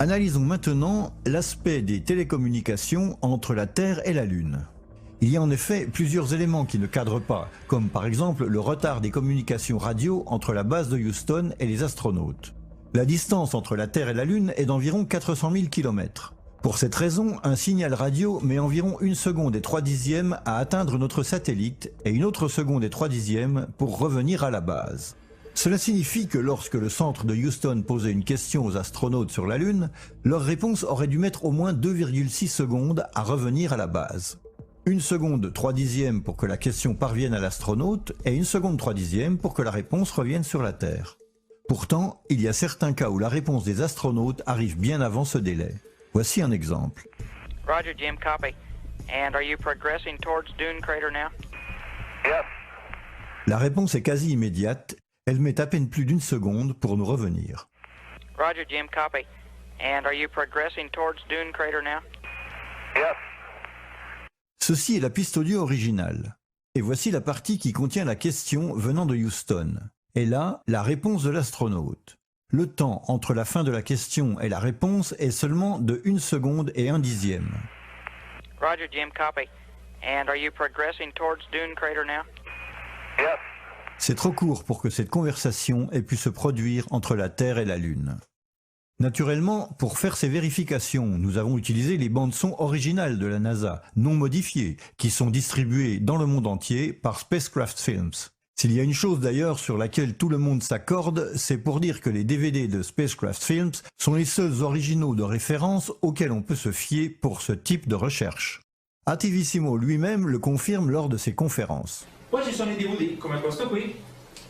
Analysons maintenant l'aspect des télécommunications entre la Terre et la Lune. Il y a en effet plusieurs éléments qui ne cadrent pas, comme par exemple le retard des communications radio entre la base de Houston et les astronautes. La distance entre la Terre et la Lune est d'environ 400 000 km. Pour cette raison, un signal radio met environ 1 seconde et 3 dixièmes à atteindre notre satellite et une autre seconde et 3 dixièmes pour revenir à la base. Cela signifie que lorsque le centre de Houston posait une question aux astronautes sur la Lune, leur réponse aurait dû mettre au moins 2,6 secondes à revenir à la base. 1 seconde 3 dixièmes pour que la question parvienne à l'astronaute et 1 seconde 3 dixièmes pour que la réponse revienne sur la Terre. Pourtant, il y a certains cas où la réponse des astronautes arrive bien avant ce délai. Voici un exemple. Roger, Jim, copy. And are you progressing towards Dune Crater now? Yes. La réponse est quasi immédiate. Elle met à peine plus d'1 seconde pour nous revenir. Roger, Jim, copy. And are you progressing towards Dune Crater now? Yes. Ceci est la piste audio originale. Et voici la partie qui contient la question venant de Houston. Et là, la réponse de l'astronaute. Le temps entre la fin de la question et la réponse est seulement de 1 seconde et 1 dixième. Roger, Jim, copy. And are you progressing towards Dune Crater now? Yes. C'est trop court pour que cette conversation ait pu se produire entre la Terre et la Lune. Naturellement, pour faire ces vérifications, nous avons utilisé les bandes-son originales de la NASA, non modifiées, qui sont distribuées dans le monde entier par Spacecraft Films. S'il y a une chose d'ailleurs sur laquelle tout le monde s'accorde, c'est pour dire que les DVD de Spacecraft Films sont les seuls originaux de référence auxquels on peut se fier pour ce type de recherche. Attivissimo lui-même le confirme lors de ses conférences. Poi ci sono i DVD come questo qui,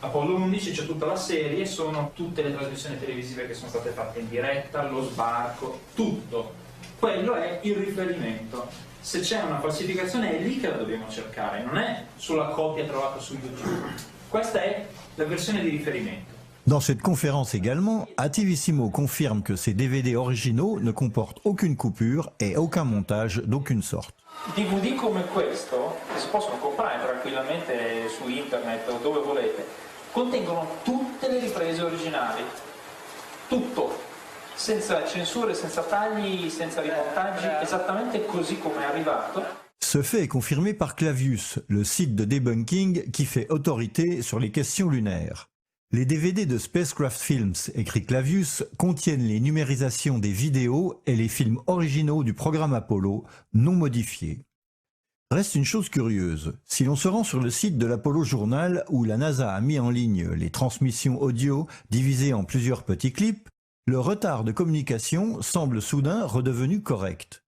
Apollo 11, c'è tutta la serie, sono tutte le trasmissioni televisive che sono state fatte in diretta, lo sbarco, tutto. Quello è il riferimento. Se c'è una falsificazione è lì che la dobbiamo cercare, non è sulla copia trovata su YouTube. Questa è la versione di riferimento. Dans cette conférence également, Attivissimo confirme que ces DVD originaux ne comportent aucune coupure et aucun montage d'aucune sorte. DVD come questo, che si possono comprare tranquillamente su internet o dove volete, contengono tutte le riprese originali. Tutto. Senza censure, senza tagli, senza rimontaggi, esattamente così come è arrivato. Ce fait est confirmé par Clavius, le site de debunking qui fait autorité sur les questions lunaires. Les DVD de Spacecraft Films, écrit Clavius, contiennent les numérisations des vidéos et les films originaux du programme Apollo, non modifiés. Reste une chose curieuse, si l'on se rend sur le site de l'Apollo Journal où la NASA a mis en ligne les transmissions audio divisées en plusieurs petits clips, le retard de communication semble soudain redevenu correct.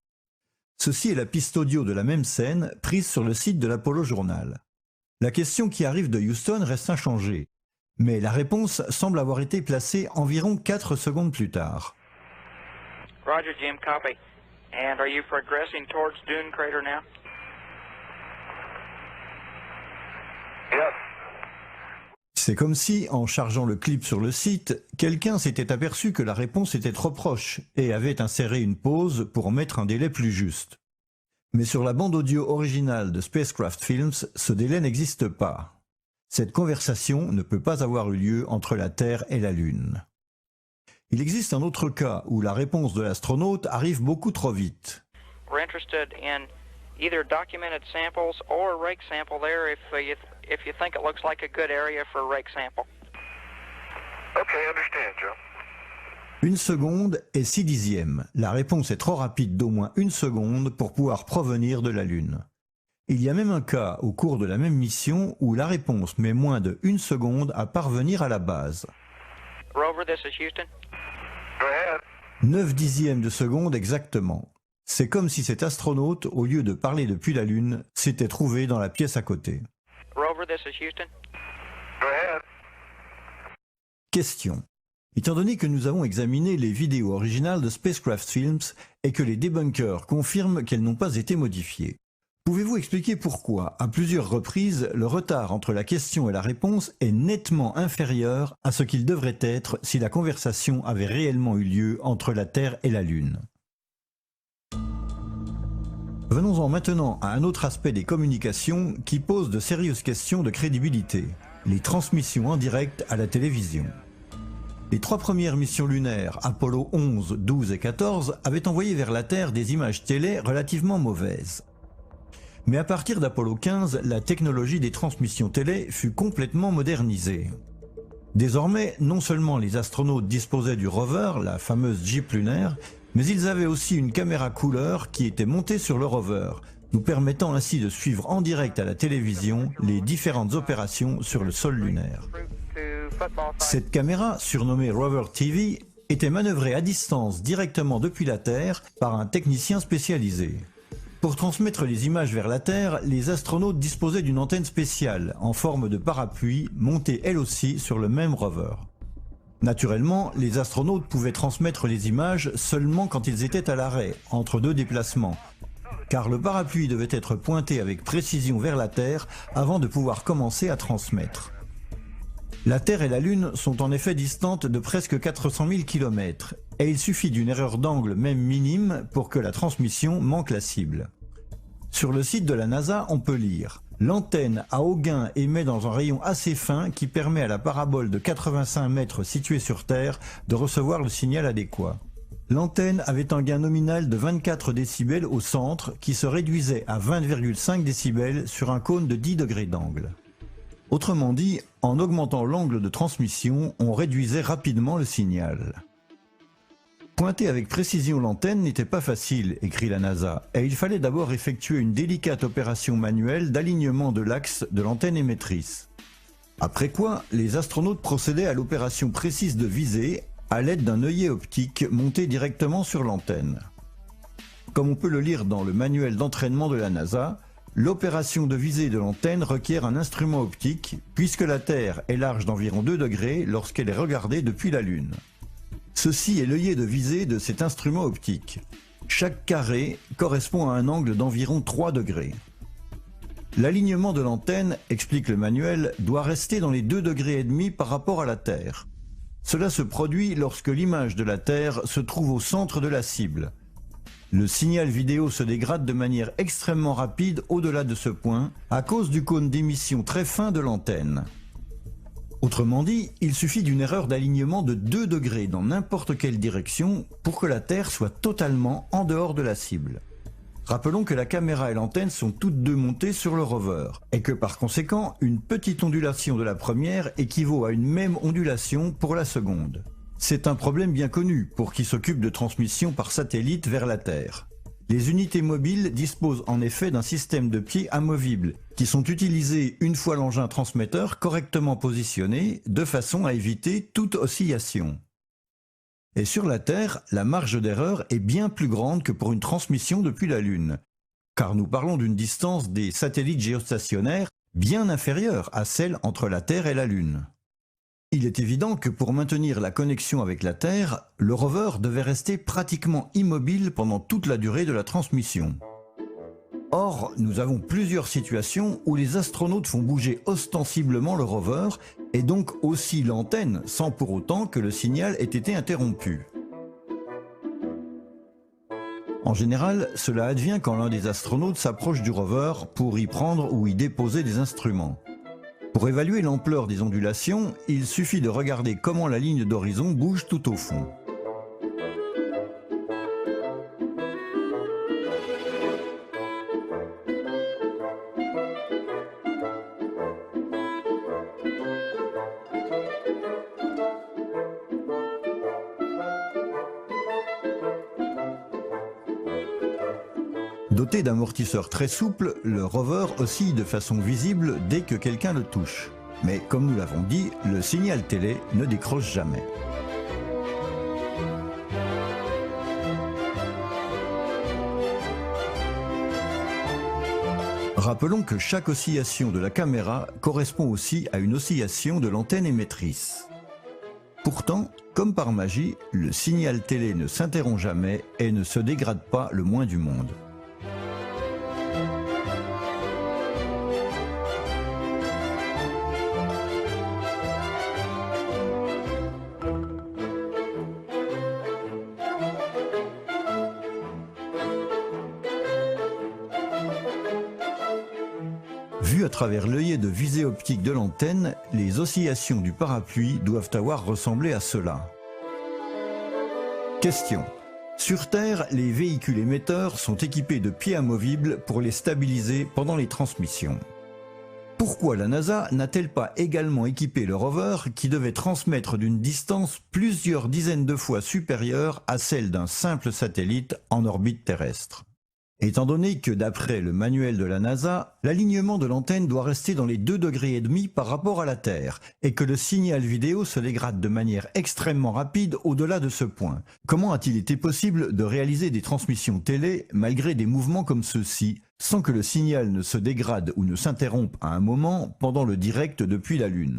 Ceci est la piste audio de la même scène prise sur le site de l'Apollo Journal. La question qui arrive de Houston reste inchangée, mais la réponse semble avoir été placée environ 4 secondes plus tard. Roger, Jim, copy. And are you progressing towards Dune Crater now? Yes. C'est comme si, en chargeant le clip sur le site, quelqu'un s'était aperçu que la réponse était trop proche et avait inséré une pause pour mettre un délai plus juste. Mais sur la bande audio originale de Spacecraft Films, ce délai n'existe pas. Cette conversation ne peut pas avoir eu lieu entre la Terre et la Lune. Il existe un autre cas où la réponse de l'astronaute arrive beaucoup trop vite. We're interested in either documented samples or a rake sample there if you think it looks like a good area for a rake sample. Okay, understand, Joe. 1 seconde et 6 dixièmes. La réponse est trop rapide d'au moins 1 seconde pour pouvoir provenir de la Lune. Il y a même un cas au cours de la même mission où la réponse met moins de 1 seconde à parvenir à la base. Rover, this is Houston. Go ahead. 9 dixièmes de seconde exactement. C'est comme si cet astronaute, au lieu de parler depuis la Lune, s'était trouvé dans la pièce à côté. Rover, this is Houston. Go ahead. Question. Étant donné que nous avons examiné les vidéos originales de Spacecraft Films et que les débunkers confirment qu'elles n'ont pas été modifiées, pouvez-vous expliquer pourquoi, à plusieurs reprises, le retard entre la question et la réponse est nettement inférieur à ce qu'il devrait être si la conversation avait réellement eu lieu entre la Terre et la Lune? Venons-en maintenant à un autre aspect des communications qui pose de sérieuses questions de crédibilité, les transmissions en direct à la télévision. Les 3 premières missions lunaires, Apollo 11, 12 et 14, avaient envoyé vers la Terre des images télé relativement mauvaises. Mais à partir d'Apollo 15, la technologie des transmissions télé fut complètement modernisée. Désormais, non seulement les astronautes disposaient du rover, la fameuse Jeep lunaire, mais ils avaient aussi une caméra couleur qui était montée sur le rover, nous permettant ainsi de suivre en direct à la télévision les différentes opérations sur le sol lunaire. Cette caméra, surnommée Rover TV, était manœuvrée à distance directement depuis la Terre par un technicien spécialisé. Pour transmettre les images vers la Terre, les astronautes disposaient d'une antenne spéciale en forme de parapluie montée elle aussi sur le même rover. Naturellement, les astronautes pouvaient transmettre les images seulement quand ils étaient à l'arrêt, entre 2 déplacements, car le parapluie devait être pointé avec précision vers la Terre avant de pouvoir commencer à transmettre. La Terre et la Lune sont en effet distantes de presque 400 000 km, et il suffit d'une erreur d'angle même minime pour que la transmission manque la cible. Sur le site de la NASA, on peut lire « L'antenne à haut gain émet dans un rayon assez fin qui permet à la parabole de 85 mètres située sur Terre de recevoir le signal adéquat. L'antenne avait un gain nominal de 24 décibels au centre qui se réduisait à 20,5 décibels sur un cône de 10 degrés d'angle. » Autrement dit, en augmentant l'angle de transmission, on réduisait rapidement le signal. Pointer avec précision l'antenne n'était pas facile, écrit la NASA, et il fallait d'abord effectuer une délicate opération manuelle d'alignement de l'axe de l'antenne émettrice. Après quoi, les astronautes procédaient à l'opération précise de visée à l'aide d'un œillet optique monté directement sur l'antenne. Comme on peut le lire dans le manuel d'entraînement de la NASA, l'opération de visée de l'antenne requiert un instrument optique, puisque la Terre est large d'environ 2 degrés lorsqu'elle est regardée depuis la Lune. Ceci est l'œillet de visée de cet instrument optique. Chaque carré correspond à un angle d'environ 3 degrés. L'alignement de l'antenne, explique le manuel, doit rester dans les 2,5 degrés par rapport à la Terre. Cela se produit lorsque l'image de la Terre se trouve au centre de la cible. Le signal vidéo se dégrade de manière extrêmement rapide au-delà de ce point à cause du cône d'émission très fin de l'antenne. Autrement dit, il suffit d'une erreur d'alignement de 2 degrés dans n'importe quelle direction pour que la Terre soit totalement en dehors de la cible. Rappelons que la caméra et l'antenne sont toutes deux montées sur le rover, et que par conséquent, une petite ondulation de la première équivaut à une même ondulation pour la seconde. C'est un problème bien connu pour qui s'occupe de transmission par satellite vers la Terre. Les unités mobiles disposent en effet d'un système de pieds amovibles qui sont utilisés une fois l'engin transmetteur correctement positionné de façon à éviter toute oscillation. Et sur la Terre, la marge d'erreur est bien plus grande que pour une transmission depuis la Lune, car nous parlons d'une distance des satellites géostationnaires bien inférieure à celle entre la Terre et la Lune. Il est évident que pour maintenir la connexion avec la Terre, le rover devait rester pratiquement immobile pendant toute la durée de la transmission. Or, nous avons plusieurs situations où les astronautes font bouger ostensiblement le rover et donc aussi l'antenne sans pour autant que le signal ait été interrompu. En général, cela advient quand l'un des astronautes s'approche du rover pour y prendre ou y déposer des instruments. Pour évaluer l'ampleur des ondulations, il suffit de regarder comment la ligne d'horizon bouge tout au fond. Doté d'amortisseurs très souples, le rover oscille de façon visible dès que quelqu'un le touche. Mais comme nous l'avons dit, le signal télé ne décroche jamais. Rappelons que chaque oscillation de la caméra correspond aussi à une oscillation de l'antenne émettrice. Pourtant, comme par magie, le signal télé ne s'interrompt jamais et ne se dégrade pas le moins du monde. Vu à travers l'œillet de visée optique de l'antenne, les oscillations du parapluie doivent avoir ressemblé à cela. Question. Sur Terre, les véhicules émetteurs sont équipés de pieds amovibles pour les stabiliser pendant les transmissions. Pourquoi la NASA n'a-t-elle pas également équipé le rover qui devait transmettre d'une distance plusieurs dizaines de fois supérieure à celle d'un simple satellite en orbite terrestre? Étant donné que d'après le manuel de la NASA, l'alignement de l'antenne doit rester dans les 2,5 degrés par rapport à la Terre et que le signal vidéo se dégrade de manière extrêmement rapide au-delà de ce point, comment a-t-il été possible de réaliser des transmissions télé malgré des mouvements comme ceux-ci, sans que le signal ne se dégrade ou ne s'interrompe à un moment pendant le direct depuis la Lune?